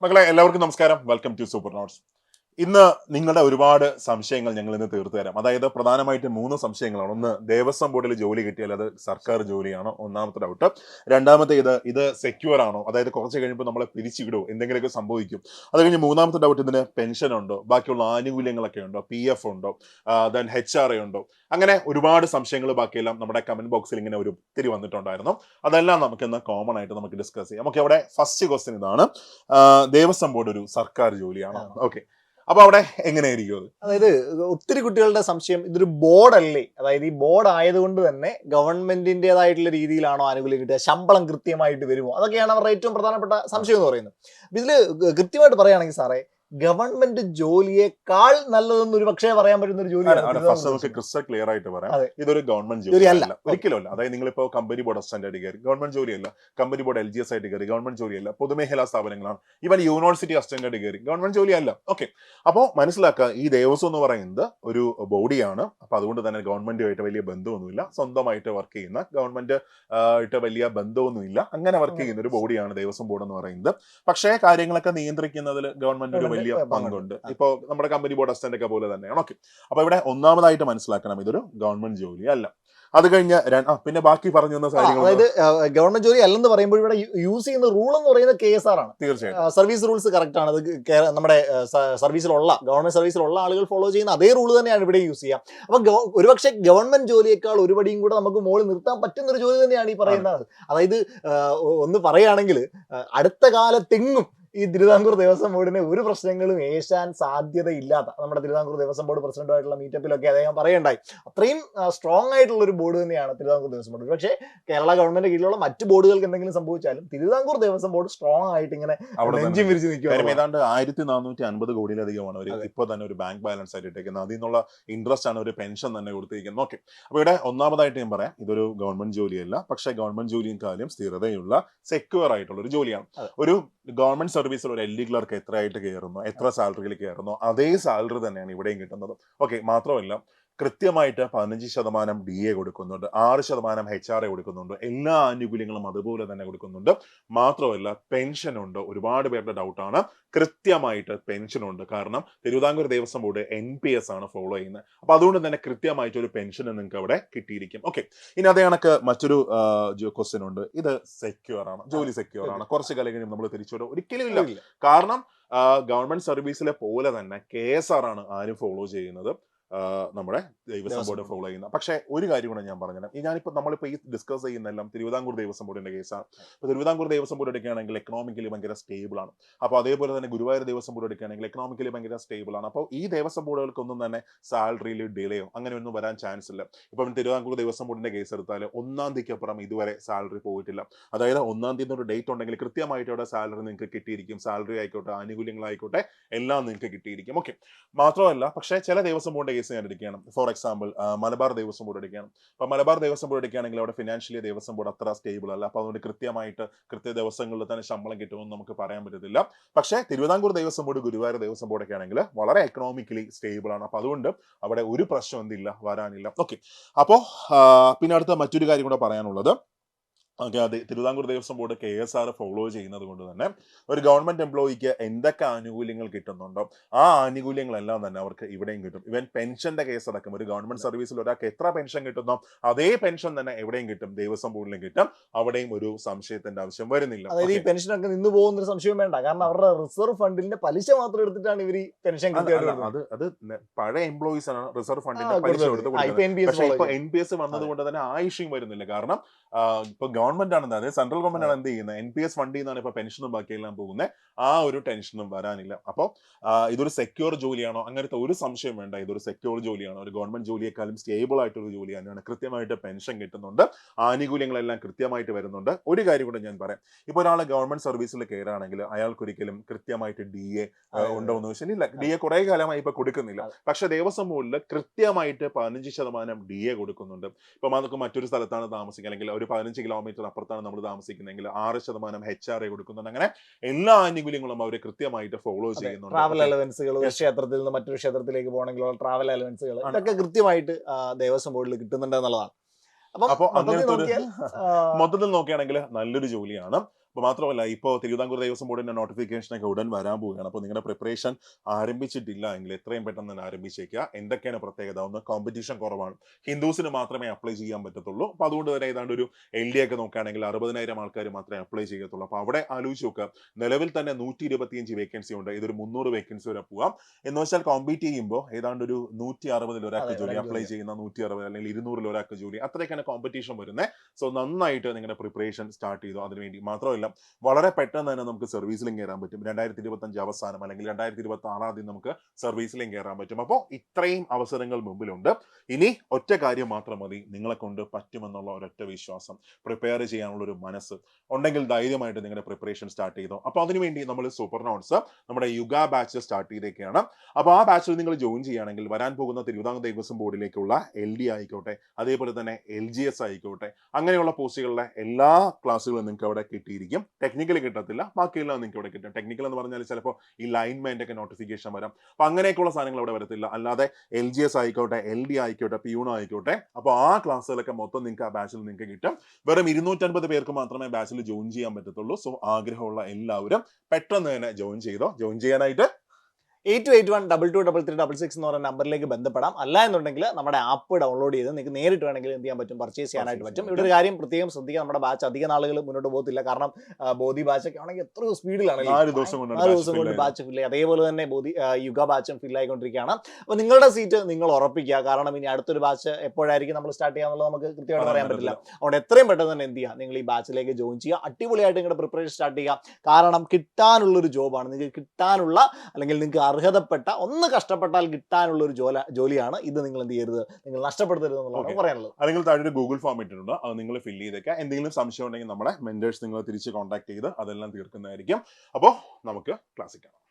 മക്കളെ എല്ലാവർക്കും നമസ്കാരം. Welcome to super notes. ഇന്ന് നിങ്ങളുടെ ഒരുപാട് സംശയങ്ങൾ ഞങ്ങൾ ഇന്ന് തീർത്തു തരാം. അതായത് പ്രധാനമായിട്ടും 3 സംശയങ്ങളാണ്. ഒന്ന്, ദേവസ്വം ബോർഡിൽ ജോലി കിട്ടിയാൽ അത് സർക്കാർ ജോലിയാണോ? ഒന്നാമത്തെ ഡൗട്ട്. രണ്ടാമത്തെ, ഇത് സെക്യൂർ ആണോ? അതായത് കുറച്ച് കഴിയുമ്പോൾ നമ്മളെ പിരിച്ചിടുമോ? എന്തെങ്കിലുമൊക്കെ സംഭവിക്കും. അത് കഴിഞ്ഞ് മൂന്നാമത്തെ ഡൗട്ട്, ഇതിന് പെൻഷൻ ഉണ്ടോ? ബാക്കിയുള്ള ആനുകൂല്യങ്ങളൊക്കെ ഉണ്ടോ? PF ഉണ്ടോ? ദെൻ HRA ഉണ്ടോ? അങ്ങനെ ഒരുപാട് സംശയങ്ങൾ ബാക്കിയെല്ലാം നമ്മുടെ കമന്റ് ബോക്സിൽ ഇങ്ങനെ ഒത്തിരി വന്നിട്ടുണ്ടായിരുന്നു. അതെല്ലാം നമുക്കിന്ന് കോമൺ ആയിട്ട് നമുക്ക് ഡിസ്കസ് ചെയ്യാം. നമുക്ക് അവിടെ ഫസ്റ്റ് ക്വസ്റ്റ്യൻ ഇതാണ്. ദേവസ്വം ബോർഡ് ഒരു സർക്കാർ ജോലിയാണോ? ഓക്കെ, അപ്പൊ അവിടെ എങ്ങനെയായിരിക്കും അത്? അതായത് ഒത്തിരി കുട്ടികളുടെ സംശയം, ഇതൊരു ബോർഡല്ലേ, അതായത് ഈ ബോർഡ് ആയതുകൊണ്ട് തന്നെ ഗവൺമെന്റിന്റേതായിട്ടുള്ള രീതിയിലാണോ ആനുകൂല്യം കിട്ടുക, ശമ്പളം കൃത്യമായിട്ട് വരുമോ, അതൊക്കെയാണ് അവരുടെ ഏറ്റവും പ്രധാനപ്പെട്ട സംശയം എന്ന് പറയുന്നത്. ഇതില് കൃത്യമായിട്ട് പറയുകയാണെങ്കിൽ സാറേ, ഗവൺമെന്റ് ജോലിയേക്കാൾ നല്ലതെന്ന് ഒരു പക്ഷേ പറയാൻ പറ്റുന്ന ഒരു ജോലിയാണ്. ക്രിസ്റ്റൽ ക്ലിയർ ആയിട്ട് പറയാം, ഇതൊരു ഗവൺമെന്റ് ജോലി അല്ല, ഒരിക്കലും അല്ല. അതായത് നിങ്ങളിപ്പോ കമ്പനി ബോർഡ് അസിസ്റ്റന്റ് ആയിട്ട് കയറി, ഗവൺമെന്റ് ജോലിയല്ല. കമ്പനി ബോർഡ് LGS ആയിട്ട് കയറി, ഗവൺമെന്റ് ജോലിയല്ല. പൊതുമേഖലാ സ്ഥാപനങ്ങളാണ്. ഇവൻ യൂണിവേഴ്സിറ്റി അസിസ്റ്റന്റ് ആയിട്ട് കയറി, ഗവൺമെന്റ് ജോലിയല്ല. ഓക്കെ, അപ്പോൾ മനസ്സിലാക്കുക, ഈ ദേവസ്വം എന്ന് പറയുന്നത് ഒരു ബോഡിയാണ്. അപ്പൊ അതുകൊണ്ട് തന്നെ ഗവൺമെന്റുമായിട്ട് വലിയ ബന്ധമൊന്നുമില്ല. സ്വന്തമായിട്ട് വർക്ക് ചെയ്യുന്ന, ഗവൺമെന്റ് ആയിട്ട് വലിയ ബന്ധമൊന്നുമില്ല, അങ്ങനെ വർക്ക് ചെയ്യുന്ന ഒരു ബോഡിയാണ് ദേവസ്വം ബോർഡ് എന്ന് പറയുന്നത്. പക്ഷേ കാര്യങ്ങളൊക്കെ നിയന്ത്രിക്കുന്നതിൽ ഗവൺമെന്റ് വലിയ പങ്കുണ്ട്. ഇപ്പോ നമ്മുടെ കമ്പനി ബോർഡ് അസിസ്റ്റന്റ് ഒക്കെ പോലെ തന്നെയാണ്. ഓക്കെ, അപ്പൊ ഇവിടെ ഒന്നാമതായിട്ട് മനസ്സിലാക്കണം, ഇതൊരു ഗവൺമെന്റ് ജോലി അല്ല. അത് കഴിഞ്ഞ് പിന്നെ ബാക്കി പറഞ്ഞു തന്ന കാര്യങ്ങൾ, അതായത് ഗവൺമെന്റ് ജോലി അല്ലെന്ന് പറയുമ്പോൾ ഇവിടെ യൂസ് ചെയ്യുന്ന റൂൾ എന്ന് പറയുന്നത് KSR ആണ്. തീർച്ചയായും സർവീസ് റൂൾസ് കറക്റ്റ് ആണ്. അത് നമ്മുടെ സർവീസിലുള്ള ഗവൺമെന്റ് സർവീസിലുള്ള ആളുകൾ ഫോളോ ചെയ്യുന്ന അതേ റൂൾ തന്നെയാണ് ഇവിടെ യൂസ് ചെയ്യുക. അപ്പൊ ഒരുപക്ഷെ ഗവൺമെന്റ് ജോലിയേക്കാൾ ഒരുപടിയും കൂടെ നമുക്ക് മുകളിൽ നിർത്താൻ പറ്റുന്ന ഒരു ജോലി തന്നെയാണ് ഈ പറയുന്നത്. അതായത് ഒന്ന് പറയുകയാണെങ്കിൽ അടുത്ത കാലത്തെങ്ങും ഈ തിരുവിതാംകൂർ ദേവസ്വം ബോർഡിന് ഒരു പ്രശ്നങ്ങളും ഏശാൻ സാധ്യതയില്ലാത്ത, നമ്മുടെ തിരുവിതാംകൂർ ദേവസ്വം ബോർഡ് പ്രസിഡന്റുമായിട്ടുള്ള മീറ്റപ്പിലൊക്കെ അദ്ദേഹം പറയുണ്ടായി, അത്രയും സ്ട്രോങ് ആയിട്ടുള്ള ഒരു ബോർഡ് തന്നെയാണ് തിരുവിതാംകൂർ ദേവസ്വം ബോർഡ്. പക്ഷേ കേരള ഗവൺമെന്റ് കീഴിലുള്ള മറ്റ് ബോർഡുകൾക്ക് എന്തെങ്കിലും സംഭവിച്ചാലും തിരുവിതാംകൂർ ദേവസ്വം ബോർഡ് സ്ട്രോങ് ആയിട്ട് ഇങ്ങനെ നെഞ്ചും വിരിച്ച് നിൽക്കും. ഏതാണ്ട് 1450 കോടിയിലധികമാണ് അവർ ഇപ്പോൾ തന്നെ ഒരു ബാങ്ക് ബാലൻസ് ആയിട്ട് ഇട്ടേക്കുന്നത്. അതിൽ നിന്നുള്ള ഇൻട്രസ്റ്റ് ആണ് ഒരു പെൻഷൻ തന്നെ കൊടുത്തിരിക്കുന്നത്. ഓക്കെ, അപ്പൊ ഇവിടെ ഒന്നാമതായിട്ട് ഞാൻ പറയാം, ഇതൊരു ഗവൺമെന്റ് ജോലിയല്ല. പക്ഷേ ഗവൺമെന്റ് ജോലിയും കാര്യം സ്ഥിരതയുള്ള സെക്യൂർ ആയിട്ടുള്ള ഒരു ജോലിയാണ്. ഒരു ഗവൺമെന്റ് സർവീസിൽ ഒരു LD ക്ലർക്ക് എത്രയായിട്ട് കയറുന്നു, എത്ര സാലറിയിൽ കയറുന്നു, അതേ സാലറി തന്നെയാണ് ഇവിടെയും കിട്ടുന്നത്. ഓക്കെ, മാത്രമല്ല കൃത്യമായിട്ട് 15% DA കൊടുക്കുന്നുണ്ട്, 6% HRA കൊടുക്കുന്നുണ്ട്, എല്ലാ ആനുകൂല്യങ്ങളും അതുപോലെ തന്നെ കൊടുക്കുന്നുണ്ട്. മാത്രമല്ല പെൻഷൻ ഉണ്ട്. ഒരുപാട് പേരുടെ ഡൗട്ടാണ്, കൃത്യമായിട്ട് പെൻഷൻ ഉണ്ട്. കാരണം തിരുവിതാംകൂർ ദേവസ്വം ബോർഡ് NPS ആണ് ഫോളോ ചെയ്യുന്നത്. അപ്പൊ അതുകൊണ്ട് തന്നെ കൃത്യമായിട്ട് ഒരു പെൻഷൻ നിങ്ങൾക്ക് അവിടെ കിട്ടിയിരിക്കും. ഓക്കെ, ഇനി അതേ കണക്ക് മറ്റൊരു ക്വസ്റ്റ്യൻ ഉണ്ട്. ഇത് സെക്യൂർ ആണ്, ജോലി സെക്യൂർ ആണ്, കുറച്ച് കാലം കഴിയുമ്പോൾ നമ്മൾ തിരിച്ചുവിടും? ഒരിക്കലും ഇല്ല. കാരണം ഗവൺമെന്റ് സർവീസിലെ പോലെ തന്നെ KSR ആണ് ആരും ഫോളോ ചെയ്യുന്നത്, നമ്മുടെ ദേവസ്വം ബോർഡ് ഫോളോ ചെയ്യുന്ന. പക്ഷേ ഒരു കാര്യം കൂടെ ഞാൻ പറഞ്ഞുതരാം. നമ്മളിപ്പോൾ ഈ ഡിസ്കസ് ചെയ്യുന്നതെല്ലാം തിരുവിതാംകൂർ ദേവസ്വം ബോർഡിന്റെ കേസാണ്. ഇപ്പോൾ തിരുവിതാംകൂർ ദേവസ്വം ബോർഡ് എടുക്കുകയാണെങ്കിൽ എക്കണോമിക്കലി ഭയങ്കര സ്റ്റേബിൾ ആണ്. അപ്പോൾ അതേപോലെ തന്നെ ഗുരുവായൂർ ദേവസ്വം ബോർഡ് എടുക്കുകയാണെങ്കിൽ എക്കണോമിക്കലി ഭയങ്കര സ്റ്റേബിൾ ആണ്. അപ്പോൾ ഈ ദേവസ്വം ബോർഡുകൾക്കൊന്നും തന്നെ സാലറിയിൽ ഡിലേയോ അങ്ങനെയൊന്നും വരാൻ ചാൻസ് ഇല്ല. ഇപ്പം തിരുവിതാംകൂർ ദേവസ്വം ബോർഡിന്റെ കേസ് എടുത്താൽ 1-ാം തീയതിക്ക് അപ്പുറം ഇതുവരെ സാലറി പോയിട്ടില്ല. അതായത് 1-ാം തീയതി ഒരു ഡേറ്റ് ഉണ്ടെങ്കിൽ കൃത്യമായിട്ട് അവിടെ സാലറി നിങ്ങൾക്ക് കിട്ടിയിരിക്കും. സാലറി ആയിക്കോട്ടെ, ആനുകൂല്യങ്ങളായിക്കോട്ടെ, എല്ലാം നിങ്ങൾക്ക് കിട്ടിയിരിക്കും. ഓക്കെ, മാത്രമല്ല പക്ഷേ ചില ദേവസ്വം ബോർഡിന്റെ കേസ് ഞാൻ എടുക്കുകയാണ്. For example Malabar Devaswom board എടുക്കുകയാണ്. അപ്പൊ മലബാർ ദേവസ്വം ബോർഡ് എടുക്കുകയാണെങ്കിൽ അവിടെ ഫിനാൻഷ്യലി ദേവസ്വം ബോർഡ് അത്ര സ്റ്റേബിൾ അല്ല. അപ്പൊ അതുകൊണ്ട് കൃത്യമായിട്ട് കൃത്യ ദിവസങ്ങളിൽ തന്നെ ശമ്പളം കിട്ടുമെന്ന് നമുക്ക് പറയാൻ പറ്റത്തില്ല. പക്ഷേ തിരുവിതാംകൂർ ദേവസ്വം ബോർഡ്, ഗുരുവായൂർ ദേവസ്വം ബോർഡ് ഒക്കെ ആണെങ്കിൽ വളരെ എക്കണോമിക്കലി സ്റ്റേബിൾ ആണ്. അപ്പൊ അതുകൊണ്ട് അവിടെ ഒരു പ്രശ്നം എന്തില്ല, വരാനില്ല. ഓക്കെ, അപ്പോൾ പിന്നെ അടുത്ത മറ്റൊരു കാര്യം കൂടെ പറയാനുള്ളത്, ഓക്കെ, അതെ, Thiruvithamkoor Devaswom board KSR follow ചെയ്യുന്നത് കൊണ്ട് തന്നെ ഒരു ഗവൺമെന്റ് എംപ്ലോയിക്ക് എന്തൊക്കെ ആനുകൂല്യങ്ങൾ കിട്ടുന്നുണ്ടോ ആ ആനുകൂല്യങ്ങളെല്ലാം തന്നെ അവർക്ക് ഇവിടെയും കിട്ടും. ഇവൻ പെൻഷന്റെ കേസ് അടക്കം ഒരു ഗവൺമെന്റ് സർവീസിൽ ഒരാൾക്ക് എത്ര പെൻഷൻ കിട്ടുന്നോ അതേ പെൻഷൻ തന്നെ എവിടെയും കിട്ടും, ദേവസ്വം ബോർഡിലും കിട്ടും. അവിടെയും ഒരു സംശയത്തിന്റെ ആവശ്യം വരുന്നില്ല. അതായത് ഈ പെൻഷനൊക്കെ നിന്ന് പോകുന്ന ഒരു സംശയം വേണ്ട. കാരണം അവരുടെ റിസർവ് ഫണ്ടിന്റെ പലിശ മാത്രം എടുത്തിട്ടാണ് ഇവർ പെൻഷൻ. അത് പഴയ എംപ്ലോയീസ് ആണ് റിസർവ് ഫണ്ടിന്റെ പലിശ എടുത്ത് കൊടുക്കുന്നത്. പക്ഷേ ഇപ്പൊ NPS വന്നത് കൊണ്ട് തന്നെ ആ ഇഷ്യൂ വരുന്നില്ല. കാരണം ഇപ്പൊ ഗവൺമെന്റ് ആണ്, അതായത് സെൻട്രൽ ഗവൺമെന്റ് ആണ് എന്ത് ചെയ്യുന്നത്, NPS ഫണ്ടിൽ നിന്നാണ് ഇപ്പൊ പെൻഷനും ബാക്കിയെല്ലാം പോകുന്നത്. ആ ഒരു ടെൻഷനും വരാനില്ല. അപ്പോൾ ഇതൊരു സെക്യൂർ ജോലിയാണോ? അങ്ങനത്തെ ഒരു സംശയം വേണ്ട. ഇതൊരു സെക്യൂർ ജോലിയാണ്. ഒരു ഗവൺമെന്റ് ജോലിയെക്കാളും സ്റ്റേബിൾ ആയിട്ടൊരു ജോലി തന്നെയാണ്. കൃത്യമായിട്ട് പെൻഷൻ കിട്ടുന്നുണ്ട്, ആനുകൂല്യങ്ങളെല്ലാം കൃത്യമായിട്ട് വരുന്നുണ്ട്. ഒരു കാര്യം കൂടെ ഞാൻ പറയാം, ഇപ്പൊ ഒരാൾ ഗവൺമെന്റ് സർവീസിൽ കയറുകയാണെങ്കിൽ അയാൾക്കൊരിക്കലും കൃത്യമായിട്ട് DA ഉണ്ടോ എന്ന് ചോദിച്ചാൽ ഇല്ല. DA കുറെ കാലമായി ഇപ്പൊ കൊടുക്കുന്നില്ല. പക്ഷെ ദേവസ്വം ബോർഡിൽ കൃത്യമായിട്ട് 15% DA കൊടുക്കുന്നുണ്ട്. ഇപ്പൊ നമുക്ക് മറ്റൊരു സ്ഥലത്താണ് താമസിക്കുക, അല്ലെങ്കിൽ ഒരു 15 കിലോമീറ്റർ അപ്പുറത്താണ് നമ്മൾ താമസിക്കുന്നതെങ്കിൽ 6% HRA കൊടുക്കുന്നുണ്ട്. അങ്ങനെ എല്ലാ ആനുകൂല്യങ്ങളും അവർ കൃത്യമായിട്ട് ഫോളോ ചെയ്യുന്നുണ്ട്. ട്രാവൽ അലവൻസുകൾ, ഒരു ക്ഷേത്രത്തിൽ നിന്ന് മറ്റൊരു ക്ഷേത്രത്തിലേക്ക് പോകണമെങ്കിലുള്ള ട്രാവൽ അലവൻസുകൾ, ഇതൊക്കെ കൃത്യമായിട്ട് ദേവസ്വം ബോർഡിൽ കിട്ടുന്നുണ്ട് എന്നുള്ളതാണ്. അപ്പൊ അങ്ങനത്തെ ഒരു മൊത്തത്തിൽ നോക്കുകയാണെങ്കിൽ നല്ലൊരു ജോലിയാണ്. അപ്പോൾ മാത്രമല്ല ഇപ്പോൾ തിരുവിതാംകൂർ ദേവസ്വം ബോർഡിന്റെ നോട്ടിഫിക്കേഷനൊക്കെ ഉടൻ വരാൻ പോവുകയാണ്. അപ്പോൾ നിങ്ങളുടെ പ്രിപ്പറേഷൻ ആരംഭിച്ചിട്ടില്ല എങ്കിൽ എത്രയും പെട്ടെന്ന് തന്നെ ആരംഭിച്ചേക്കുക. എന്തൊക്കെയാണ് പ്രത്യേകത? ഒന്ന്, കോമ്പറ്റീഷൻ കുറവാണ്, ഹിന്ദുസിന് മാത്രമേ അപ്ലൈ ചെയ്യാൻ പറ്റത്തുള്ളൂ. അപ്പോൾ അതുകൊണ്ട് തന്നെ ഏതാണ്ട് ഒരു LD ഒക്കെ നോക്കുകയാണെങ്കിൽ 60,000 ആൾക്കാർ മാത്രമേ അപ്ലൈ ചെയ്യത്തുള്ളൂ. അപ്പോൾ അവിടെ ആലോചിച്ച് നോക്കുക, നിലവിൽ തന്നെ 125 വേക്കൻസി ഉണ്ട്. ഇതൊരു 300 വേക്കൻസി വരെ പോവാം. എന്ന് വെച്ചാൽ കോമ്പീറ്റ് ചെയ്യുമ്പോൾ ഏതാണ്ട് ഒരു 160 ഒരാൾക്ക് ജോലി, അപ്ലൈ ചെയ്യുന്ന 160 അല്ലെങ്കിൽ 200 ഒരാൾക്ക് ജോലി, അത്രയൊക്കെയാണ് കോമ്പറ്റീഷൻ വരുന്നത്. സോ നന്നായിട്ട് നിങ്ങളുടെ പ്രിപ്പറേഷൻ സ്റ്റാർട്ട് ചെയ്തു. അതിനുവേണ്ടി മാത്രമല്ല, വളരെ പെട്ടെന്ന് തന്നെ നമുക്ക് സർവീസിലും കയറാൻ പറ്റും. 2025 അവസാനം അല്ലെങ്കിൽ 2026 ആദ്യം നമുക്ക് സർവീസിലും കയറാൻ പറ്റും. അപ്പോൾ ഇത്രയും അവസരങ്ങൾ മുമ്പിലുണ്ട്. ഇനി ഒറ്റ കാര്യം മാത്രം മതി, നിങ്ങളെ കൊണ്ട് പറ്റുമെന്നുള്ള ഒരൊറ്റ വിശ്വാസം, പ്രിപ്പയർ ചെയ്യാനുള്ള ഒരു മനസ്സ് ഉണ്ടെങ്കിൽ ധൈര്യമായിട്ട് നിങ്ങളുടെ പ്രിപ്പറേഷൻ സ്റ്റാർട്ട് ചെയ്തോ. അപ്പോൾ അതിനുവേണ്ടി നമ്മൾ സൂപ്പർ നോട്ട്സ് നമ്മുടെ യുഗ ബാച്ച് സ്റ്റാർട്ട് ചെയ്തേക്കാണ്. അപ്പോൾ ആ ബാച്ചിൽ നിങ്ങൾ ജോയിൻ ചെയ്യുകയാണെങ്കിൽ വരാൻ പോകുന്ന തിരുവിതാംകൂർ ദേവസ്വം ബോർഡിലേക്കുള്ള LD ആയിക്കോട്ടെ, അതേപോലെ തന്നെ LGS ആയിക്കോട്ടെ, അങ്ങനെയുള്ള പോസ്റ്റുകളുടെ എല്ലാ ക്ലാസ്സുകളും നിങ്ങൾക്ക് അവിടെ കിട്ടിയിരിക്കും. ടെക്നിക്കൽ കിട്ടത്തില്ല, ബാക്കിയെല്ലാം നിങ്ങൾക്ക് ഇവിടെ കിട്ടും. ടെക്നിക്കൽ എന്ന് പറഞ്ഞാൽ ചിലപ്പോൾ ഈ ലൈൻമെന്റ് ഒക്കെ നോട്ടിഫിക്കേഷൻ വരാം. അപ്പോൾ അങ്ങനെയൊക്കെയുള്ള സാധനങ്ങൾ അവിടെ വരത്തില്ല. അല്ലാതെ LGS ആയിക്കോട്ടെ, LD ആയിക്കോട്ടെ, പ്യൂൺ ആയിക്കോട്ടെ, അപ്പോൾ ആ ക്ലാസ്സുകളൊക്കെ മൊത്തം നിങ്ങൾക്ക് ആ ബാച്ചിൽ നിങ്ങൾക്ക് കിട്ടും. വെറും 250 പേർക്ക് മാത്രമേ ബാച്ചിൽ ജോയിൻ ചെയ്യാൻ പറ്റത്തുള്ളൂ. സോ ആഗ്രഹമുള്ള എല്ലാവരും പെട്ടെന്ന് തന്നെ ജോയിൻ ചെയ്തോ. ജോയിൻ ചെയ്യാനായിട്ട് 8281223366 എന്ന് പറയുന്ന നമ്പറിലേക്ക് ബന്ധപ്പെടാം. അല്ല എന്നുണ്ടെങ്കിൽ നമ്മുടെ ആപ്പ് ഡൗൺലോഡ് ചെയ്ത് നിങ്ങൾക്ക് നേരിട്ട് വേണമെങ്കിൽ എന്ത് ചെയ്യാൻ പറ്റും, പർച്ചേസ് ചെയ്യാനായിട്ട് പറ്റും. ഇവിടെ ഒരു കാര്യം പ്രത്യേകം ശ്രദ്ധിക്കുക, നമ്മുടെ ബാച്ച് അധിക നാളുകൾ മുന്നോട്ട് പോകത്തില്ല. കാരണം ബോധി ബാച്ചൊക്കെ ആണെങ്കിൽ എത്രയോ സ്പീഡിലാണ് 4 ദിവസം കൊണ്ട് ബാച്ച് ഫില്ല് ചെയ്യുക. അതേപോലെ തന്നെ യുഗ ബാച്ചും ഫില്ല് ആയിക്കൊണ്ടിരിക്കുകയാണ്. അപ്പോൾ നിങ്ങളുടെ സീറ്റ് നിങ്ങൾ ഉറപ്പിക്കുക. കാരണം ഇനി അടുത്തൊരു ബാച്ച് എപ്പോഴായിരിക്കും നമ്മൾ സ്റ്റാർട്ട് ചെയ്യാന്നുള്ളത് നമുക്ക് കൃത്യമായിട്ട് പറയാൻ പറ്റില്ല. അതുകൊണ്ട് എത്രയും പെട്ടെന്ന് തന്നെ എന്ത് ചെയ്യുക, നിങ്ങൾ ഈ ബാച്ചിലേക്ക് ജോയിൻ ചെയ്യുക. അടിപൊളിയായിട്ട് നിങ്ങളുടെ പ്രിപ്പറേഷൻ സ്റ്റാർട്ട് ചെയ്യുക. കാരണം കിട്ടാനുള്ളൊരു ജോബാണ്, നിങ്ങൾക്ക് കിട്ടാനുള്ള അല്ലെങ്കിൽ നിങ്ങൾക്ക് അർഹതപ്പെട്ട, ഒന്ന് കഷ്ടപ്പെട്ടാൽ കിട്ടാനുള്ള ഒരു ജോലിയാണ് ഇത്. നിങ്ങൾ എന്ത് ചെയ്യരുത്, നിങ്ങൾ നഷ്ടപ്പെടുത്തരുത് എന്നുള്ളതാണ് പറയാനുള്ളത്. അല്ലെങ്കിൽ താഴെ ഒരു ഗൂഗിൾ ഫോം ഇട്ടിട്ടുണ്ട്, അത് നിങ്ങൾ ഫില്ല് ചെയ്തേക്കുക. എന്തെങ്കിലും സംശയം ഉണ്ടെങ്കിൽ നമ്മളെ മെന്റേഴ്സ് നിങ്ങൾ തിരിച്ച് കോൺടാക്ട് ചെയ്ത് അതെല്ലാം തീർക്കുന്നതായിരിക്കും. അപ്പോൾ നമുക്ക് ക്ലാസ്സിൽ കാണാം.